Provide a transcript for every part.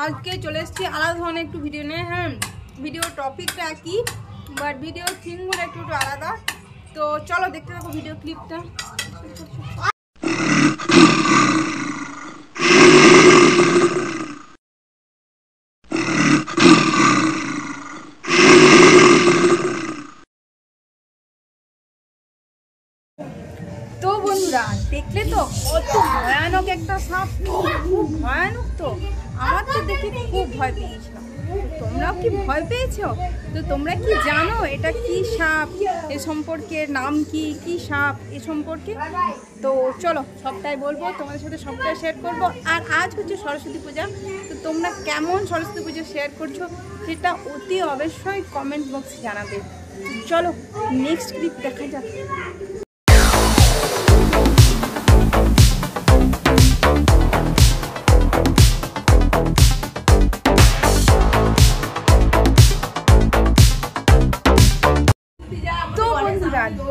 আজকে চলে এসেছি আলাদা ধরনের একটু ভিডিও নিয়ে। হ্যাঁ, ভিডিও টপিকটা একই, বাট ভিডিও থিমগুলো একটু আলাদা। তো চলো দেখতে থাকো ভিডিও ক্লিপটা। তো বন্ধুরা দেখলে তো কত ভয়ানক একটা সাপ, খুব ভয়ানক। তো আমার তো দেখে খুব ভয় পেয়েছিলাম। তোমরাও কি ভয় পেয়েছো? তো তোমরা কি জানো এটা কি সাপ, এ সম্পর্কে নাম কি, কি সাপ এ সম্পর্কে? তো চলো সবটাই বলবো তোমাদের সাথে, সবটাই শেয়ার করবো। আর আজ হচ্ছে সরস্বতী পূজা, তো তোমরা কেমন সরস্বতী পুজো শেয়ার করছো সেটা অতি অবশ্যই কমেন্ট বক্সে জানাবে। চলো নেক্সট ক্লিপ দেখা যাক।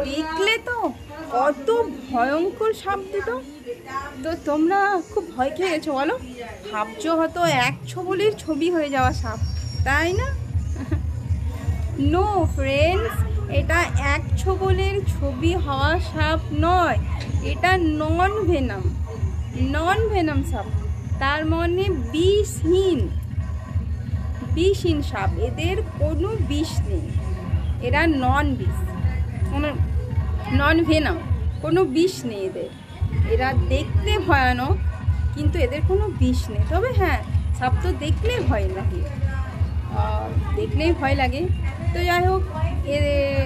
দেখলে তো কত ভয়ঙ্কর সাপ দুটো। তো তোমরা খুব ভয় খেয়ে গেছো বলো? ভাবছো হয়তো এক ছবলির ছবি হয়ে যাওয়া সাপ, তাই না? নো ফ্রেন্ডস, এটা এক ছবলের ছবি হওয়া সাপ নয়, এটা নন ভেনাম সাপ। তার মানে বিষহীন সাপ। এদের কোনো বিষ নেই, এরা নন ভেনাম, কোনো বিষ নেই এদের। এরা দেখতে ভয়ানক কিন্তু এদের কোনো বিষ নেই। তবে হ্যাঁ, সাপ তো দেখলেই ভয় লাগে। তো যাই হোক,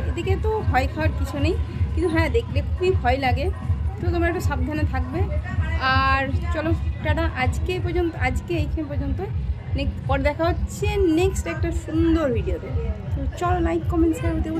এদিকে তো ভয় খাওয়ার কিছু নেই, কিন্তু হ্যাঁ দেখলে খুবই ভয় লাগে। তো তোমরা একটু সাবধানে থাকবে। আর চলো টাটা, আজকে এইখানে পর্যন্ত। পরে দেখা হচ্ছে নেক্সট একটা সুন্দর ভিডিওতে। তো চলো লাইক কমেন্ট শেয়ার করতে